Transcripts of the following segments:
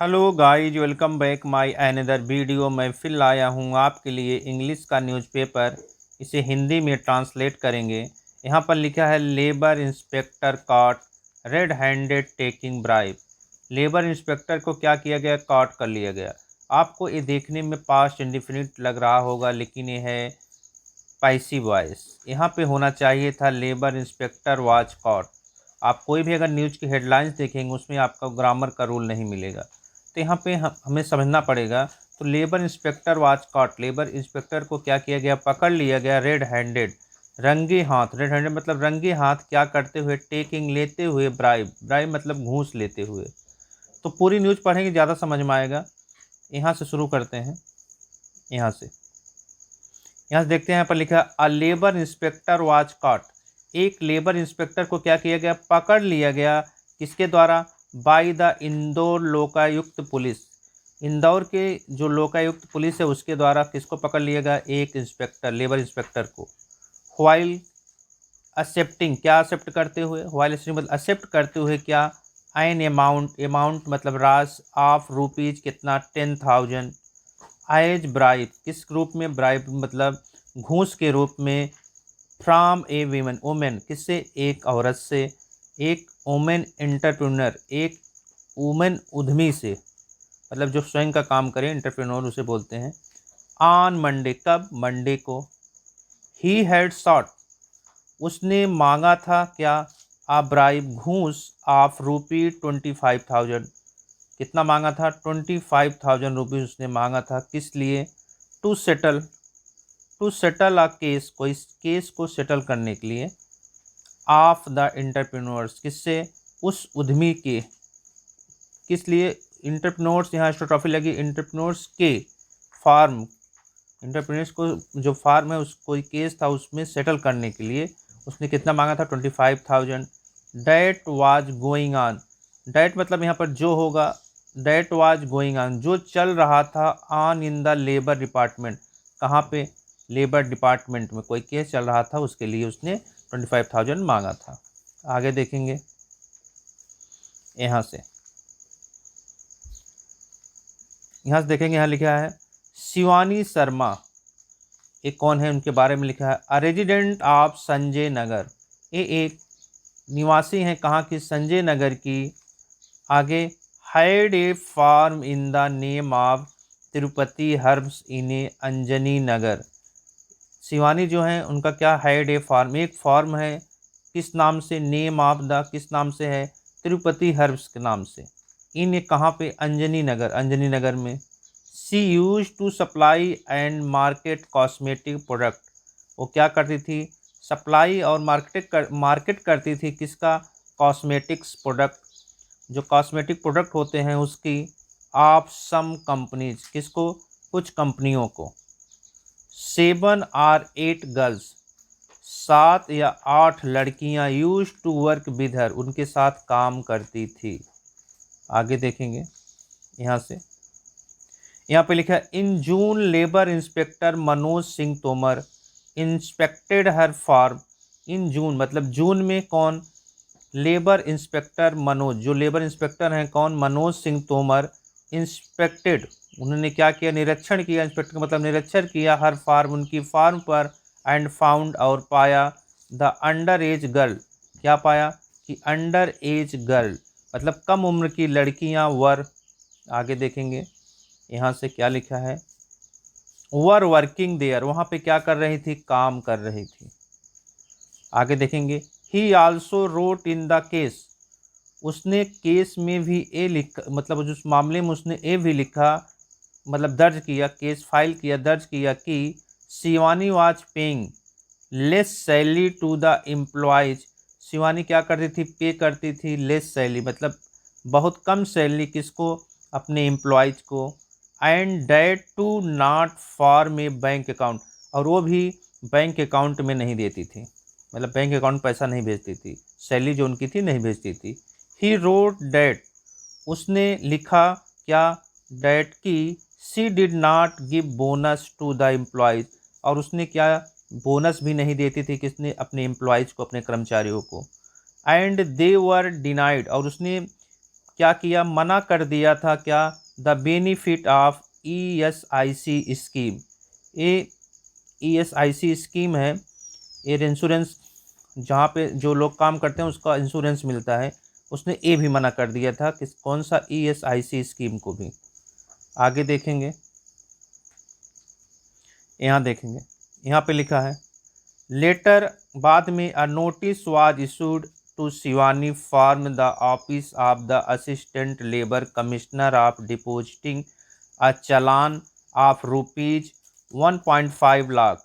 Hello guys, welcome back my another video. मैं फिर लाया हूँ आपके लिए इंग्लिश का न्यूज़पेपर। इसे हिंदी में ट्रांसलेट करेंगे। यहाँ पर लिखा है labour inspector cot red handed taking bribe. Labour inspector को क्या किया गया? कॉट कर लिया गया। आपको ये देखने में पास्ट इंडिफिनिट लग रहा होगा, लेकिन ये है पैसिव वॉइस। यहाँ पे होना चाहिए था लेबर इंस्पेक्टर वाज कॉट। आप कोई भी अगर न्यूज़ की हेडलाइंस देखेंगे उसमें आपका ग्रामर का रूल नहीं मिलेगा। तो यहाँ पे हमें समझना पड़ेगा। तो labour inspector was cot, labour inspector को क्या किया गया? पकड़ लिया गया रेड हैंडेड, रंगे हाथ। रेड हैंडेड मतलब रंगे हाथ क्या करते हुए? टेकिंग लेते हुए ब्राइब। ब्राइब मतलब घूस लेते हुए। तो पूरी न्यूज़ पढ़ेंगे ज़्यादा समझ में आएगा। यहाँ से शुरू करते हैं। यहाँ से देखते हैं। यहाँ पर लिखा है अ लेबर इंस्पेक्टर वाज कॉट। एक लेबर इंस्पेक्टर को क्या किया गया? पकड़ लिया गया। किसके द्वारा? By the Indore Lokayukta police. Indore के जो लोकायुक्त पुलिस है उसके द्वारा किसको पकड़ लिया गया? एक इंस्पेक्टर, लेबर इंस्पेक्टर को। व्हाइल एक्सेप्टिंग, क्या एक्सेप्ट करते हुए? व्हाइल एक्सेप्टिंग मतलब एक्सेप्ट करते हुए क्या? एन अमाउंट, अमाउंट मतलब राशि, ऑफ रुपीज कितना? 10,000 एज ब्राइब, किस रूप में? ब्राइब मतलब घूस के रूप में। फ्रॉम ए वीमन, वुमेन किससे? एक औरत से। एक वुमेन एंटरप्रेन्योर, एक वुमेन उद्यमी से, मतलब जो स्वयं का काम करे, एंटरप्रेन्योर उसे बोलते हैं। ऑन मंडे, कब? मंडे को। ही हैड सॉट, उसने मांगा था क्या? आ ब्राइब, घूस, ऑफ रूपी 25,000। कितना मांगा था? 25,000 रुपीज उसने मांगा था। किस लिए? To settle, to settle a case, कोई केस को सेटल करने के लिए। ऑफ द एंटरप्रेन्योर्स, किससे? उस उद्यमी के। किस लिए? इंटरप्रेन्योर्स, यहाँ स्टोट्रॉफी लगी, इंटरप्रेन्योर्स के फार्म। इंटरप्रेन्योर्स को जो फार्म है उस कोई केस था उसमें सेटल करने के लिए उसने कितना मांगा था? 25,000। That was going on, that मतलब यहाँ पर जो होगा। डैट वाज गोइंग ऑन, जो चल रहा था। On in the labour department, कहाँ पे? लेबर डिपार्टमेंट में कोई केस चल रहा था, उसके लिए उसने 25,000 मांगा था। आगे देखेंगे। यहाँ से यहाँ से देखेंगे। यहाँ लिखा है शिवानी शर्मा, ये कौन है? उनके बारे में लिखा है a resident of Sanjay Nagar. ये एक निवासी हैं कहाँ की? संजय नगर की। आगे had a farm in the name of Tirupati herbs in a Anjani Nagar. Shivani जो है उनका क्या? हैड ए फार्म, एक फार्म है। किस नाम से? नेम ऑफ द, किस नाम से है? तिरुपति हर्ब्स के नाम से। इन ए कहाँ पे? अंजनी नगर, अंजनी नगर में। She use to supply and market cosmetic product, वो क्या करती थी? सप्लाई और मार्केट करती थी किसका? कॉस्मेटिक्स प्रोडक्ट, जो कॉस्मेटिक प्रोडक्ट होते हैं उसकी। ऑफ सम कंपनीज, किसको? कुछ कंपनियों को। 7 और 8 गर्ल्स, 7 या 8 लड़कियां use to work with her, उनके साथ काम करती थी। आगे देखेंगे। यहाँ से यहाँ पे लिखा है in June labour inspector Manoj Singh Tomar inspected her farm. In June मतलब जून में कौन? लेबर इंस्पेक्टर मनोज, जो लेबर इंस्पेक्टर हैं कौन? मनोज सिंह तोमर। इंस्पेक्टेड, उन्होंने क्या किया? निरीक्षण किया। इंस्पेक्टर का मतलब निरीक्षण किया। हर फार्म, उनकी फार्म पर। एंड फाउंड, और पाया। द अंडर एज गर्ल, क्या पाया? कि अंडर एज गर्ल मतलब कम उम्र की लड़कियां वर। आगे देखेंगे। यहाँ से क्या लिखा है? वर वर्किंग देयर, वहाँ पे क्या कर रही थी? काम कर रही थी। आगे देखेंगे। ही also wrote in the case, उसने केस में भी ए लिखा, मतलब उस मामले में उसने ए भी लिखा, मतलब दर्ज किया, केस फाइल किया, दर्ज किया कि Shivani was paying less salary to the employees. Shivani क्या करती थी? पे करती थी लेस सैलरी, मतलब बहुत कम सैलरी, किसको? अपने एम्प्लॉयज को। एंड डेट to not form a bank account, और वो भी बैंक अकाउंट में नहीं देती थी, मतलब बैंक अकाउंट पैसा नहीं भेजती थी, सैलरी जो उनकी थी नहीं भेजती थी। ही रोट डेट, उसने लिखा क्या? डेट की she did not give bonus to the employees, और उसने क्या? बोनस भी नहीं देती थी, किसने? अपने एम्प्लॉयज को, अपने कर्मचारियों को। एंड दे वर डिनाइड, और उसने क्या किया, मना कर दिया था क्या, the benefit of ESIC scheme. ये ESIC स्कीम है, एयर इंश्योरेंस, जहाँ पे जो लोग काम करते हैं उसका इंश्योरेंस मिलता है। उसने ये भी मना कर दिया था कि कौन सा ESIC स्कीम को भी। आगे देखेंगे, यहाँ देखेंगे, यहाँ पे लिखा है लेटर, बाद में a notice was issued to Shivani from the office of the assistant labour commissioner of depositing a challan of rupees 1.5 lakh.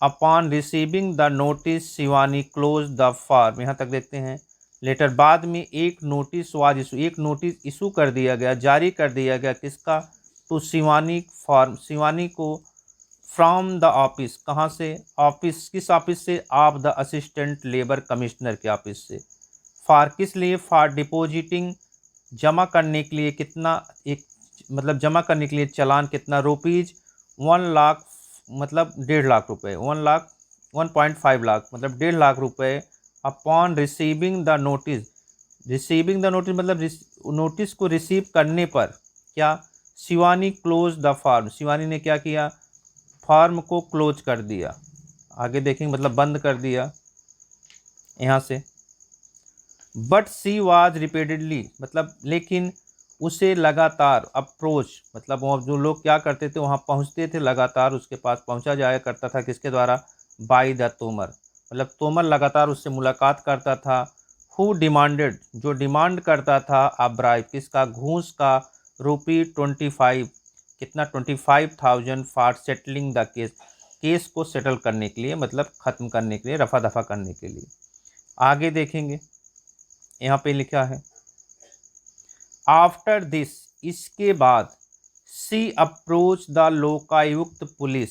Upon receiving the notice Shivani close the form. यहाँ तक देखते हैं, लेटर, बाद में एक नोटिस वाज इशू, एक नोटिस इशू कर दिया गया, जारी कर दिया गया, किसका, टू शिवानी फॉर्म, शिवानी को, फ्रॉम द ऑफिस, कहाँ से, ऑफिस, किस ऑफिस से, of the assistant labour commissioner के ऑफिस से। फॉर, किस लिए, फॉर डिपोजिटिंग, जमा करने के लिए, कितना, एक मतलब जमा करने के लिए चालान कितना, रुपीज 1 लाख, मतलब 1.5 लाख रुपए, 1 लाख 1.5 लाख मतलब 1.5 लाख रुपए। Upon receiving the notice, receiving the notice मतलब नोटिस को रिसीव करने पर क्या, Shivani close the form, Shivani ने क्या किया, फॉर्म को क्लोज कर दिया। आगे देखेंगे, मतलब बंद कर दिया यहाँ से। बट सी वाज रिपीटेडली, मतलब लेकिन उसे लगातार अप्रोच, मतलब वहाँ जो लोग क्या करते थे, वहाँ पहुँचते थे, लगातार उसके पास पहुँचा जाया करता था, किसके द्वारा, बाय द तोमर, मतलब तोमर लगातार उससे मुलाकात करता था। हु डिमांडेड, जो डिमांड करता था, अ ब्राइब, किसका, घूस का, ₹25, कितना, 25,000 for settling the case, case को सेटल करने के लिए, मतलब ख़त्म करने के लिए, रफा दफा करने के लिए। आगे देखेंगे, यहाँ पे लिखा है आफ्टर दिस, इसके बाद, she approach the Lokayukta police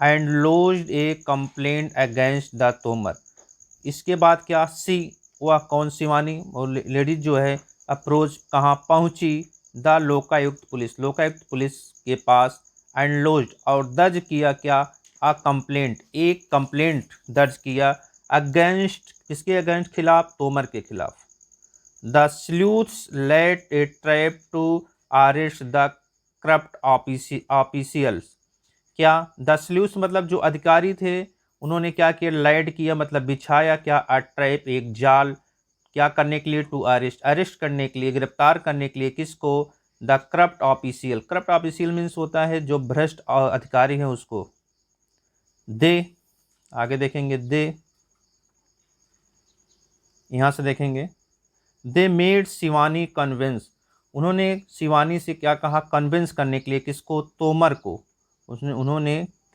and lodged a complaint against the Tomar. इसके बाद क्या, सी, वह कौन, शिवानी और लेडीज जो है, अप्रोच, कहाँ पहुँची, the Lokayukta police, Lokayukta police के पास, एंड लॉज्ड, और दर्ज किया क्या, अ कंप्लेंट, एक कंप्लेंट दर्ज किया, अगेंस्ट, किसके अगेंस्ट, खिलाफ, तोमर के खिलाफ। The sleuths laid a trap to arrest the corrupt officials। क्या, द स्लूथ्स मतलब जो अधिकारी थे, उन्होंने क्या किया, लाइड किया मतलब बिछाया क्या, अ ट्रैप, एक जाल, क्या करने के लिए, टू अरेस्ट, अरेस्ट करने के लिए, गिरफ्तार करने के लिए, किसको, the corrupt official, corrupt official means होता है जो भ्रष्ट अधिकारी है उसको। दे, आगे देखेंगे, दे, यहाँ से देखेंगे, दे मेड शिवानी कन्विंस, उन्होंने शिवानी से क्या कहा, कन्विंस करने के लिए, किसको, तोमर को, उसने, उन्होंने,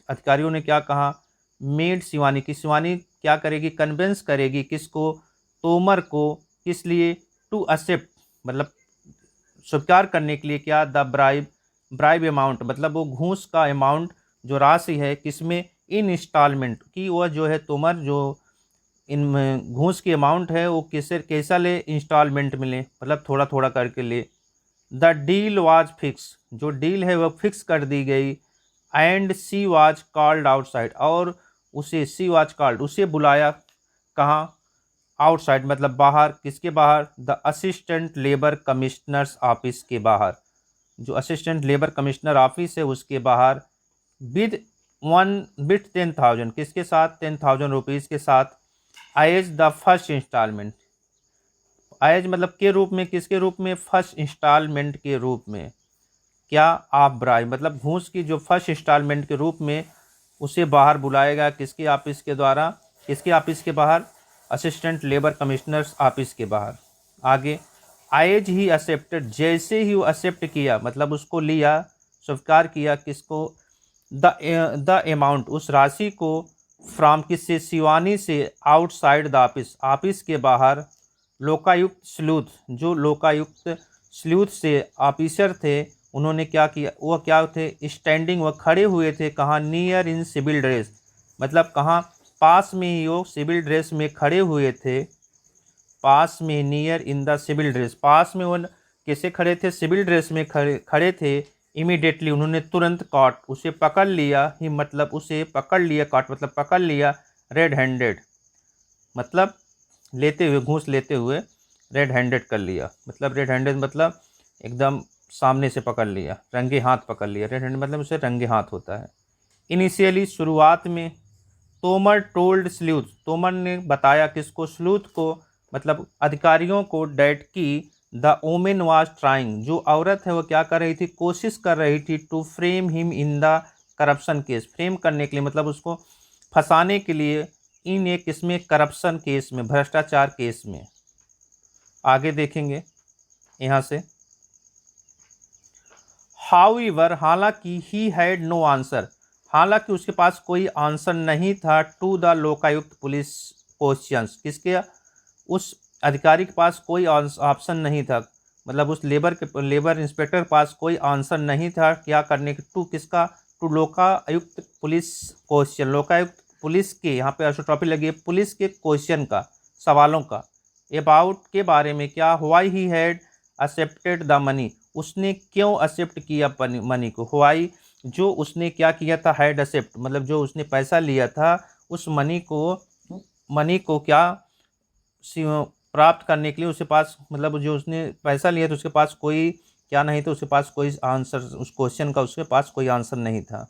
अधिकारियों ने क्या कहा, मेड शिवानी की, शिवानी क्या करेगी, कन्विंस करेगी, किसको, तोमर को, किस लिए, टू एक्सेप्ट, मतलब स्वीकार करने के लिए, क्या, द ब्राइब, ब्राइब अमाउंट, मतलब वो घूस का अमाउंट, जो राशि है, किसमें, इन इंस्टॉलमेंट की, वह जो है तोमर, जो इनमें घूस की अमाउंट है वो कैसे, कैसा ले, इंस्टॉलमेंट में ले, मतलब थोड़ा थोड़ा करके ले। द डील वाज फिक्स, जो डील है वह फिक्स कर दी गई। And she was called outside, और उसे, सी वाज कॉल्ड, उसे बुलाया, कहाँ, आउटसाइड मतलब बाहर, किसके बाहर, the assistant labour commissioners office के बाहर, जो असिस्टेंट लेबर कमिश्नर ऑफिस है उसके बाहर, विद 10,000, किसके साथ, 10,000 रुपीज़ के साथ, as the first instalment, as मतलब के रूप में, किसके रूप में, फर्स्ट इंस्टॉलमेंट के रूप में, क्या, आप ब्राइब मतलब घूस की जो फर्स्ट इंस्टॉलमेंट के रूप में उसे बाहर बुलाएगा, किसके ऑफिस के द्वारा, किसके ऑफिस के बाहर, असिस्टेंट लेबर कमिश्नर्स ऑफिस के बाहर। आगे, एज ही एक्सेप्टेड, जैसे ही वो एक्सेप्ट किया, मतलब उसको लिया, स्वीकार किया, किसको, द अमाउंट, उस राशि को, फ्रॉम, किससे, शिवानी से, आउटसाइड द ऑफिस, ऑफिस के बाहर, लोकायुक्त स्लूथ, जो लोकायुक्त स्लूथ से ऑफिसर थे, उन्होंने क्या किया, वह क्या थे, स्टैंडिंग, वह खड़े हुए थे, कहाँ, नियर इन सिविल ड्रेस, मतलब कहाँ, पास में ही वो सिविल ड्रेस में खड़े हुए थे, पास में, near in the civil dress, पास में वो कैसे खड़े थे, सिविल ड्रेस में खड़े खड़े थे। इमीडिएटली, उन्होंने तुरंत कॉट, उसे पकड़ लिया ही, मतलब उसे पकड़ लिया, कॉट मतलब पकड़ लिया, रेड हैंडेड मतलब लेते हुए, घूस लेते हुए, रेड हैंडेड कर लिया। मतलब रेड हैंडेड मतलब एकदम सामने से पकड़ लिया, रंगे हाथ पकड़ लिया। रेड हैंडेड मतलब उसे रंगे हाथ होता है। इनिशियली शुरुआत में तोमर टोल्ड स्लूथ, तोमर ने बताया किसको, स्लूथ को, मतलब अधिकारियों को, डैट की द वोमेन वाज ट्राइंग, जो औरत है वो क्या कर रही थी, कोशिश कर रही थी, to frame him in the corruption case, frame करने के लिए मतलब उसको फंसाने के लिए, इन एक इसमें करप्शन केस में, भ्रष्टाचार केस में। आगे देखेंगे यहाँ से। हाउएवर, हालांकि ही हैड नो आंसर, हालांकि उसके पास कोई आंसर नहीं था, to the Lokayukta police questions, किसके, उस अधिकारी के पास कोई ऑप्शन नहीं था, मतलब उस लेबर इंस्पेक्टर के पास कोई आंसर नहीं था क्या करने के, टू किसका, to Lokayukta police question, Lokayukta police के, यहाँ पे एस्ट्रोटॉपी लगी है, पुलिस के क्वेश्चन का, सवालों का, अबाउट के बारे में, क्या, why he had accepted the money, उसने क्यों एक्सेप्ट किया मनी को, व्हाई, जो उसने क्या किया था, हैड एक्सेप्ट मतलब जो उसने पैसा लिया था, उस मनी को क्या प्राप्त करने के लिए उसके पास, मतलब जो उसने पैसा लिया था उसके पास कोई क्या नहीं था, उसके पास कोई आंसर, उस क्वेश्चन का उसके पास कोई आंसर नहीं था।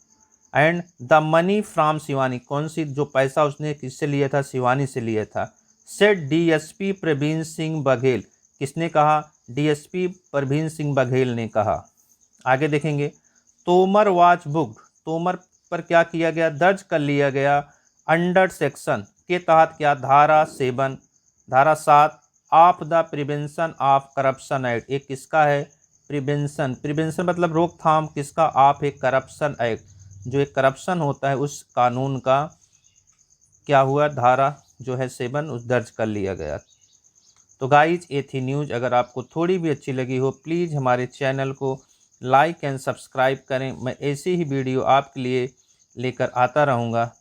And the money from Shivani, कौन सी, जो पैसा उसने किससे लिया था, शिवानी से लिया था। सेड डीएसपी प्रवीण सिंह बघेल, किसने कहा, डीएसपी प्रवीण सिंह बघेल ने कहा। आगे देखेंगे। तोमर वाज बुक्ड, तोमर पर क्या किया गया, दर्ज कर लिया गया, अंडर सेक्शन के तहत क्या, धारा 7, धारा 7 of the prevention of corruption act, एक किसका है, प्रिवेंशन, प्रिवेंशन मतलब रोकथाम, किसका, ऑफ एक करप्शन एक्ट, जो एक करप्शन होता है उस कानून का क्या हुआ, धारा जो है 7 उस दर्ज कर लिया गया। तो गाइज ये थी न्यूज़। अगर आपको थोड़ी भी अच्छी लगी हो प्लीज़ हमारे चैनल को लाइक एंड सब्सक्राइब करें। मैं ऐसे ही वीडियो आपके लिए लेकर आता रहूँगा।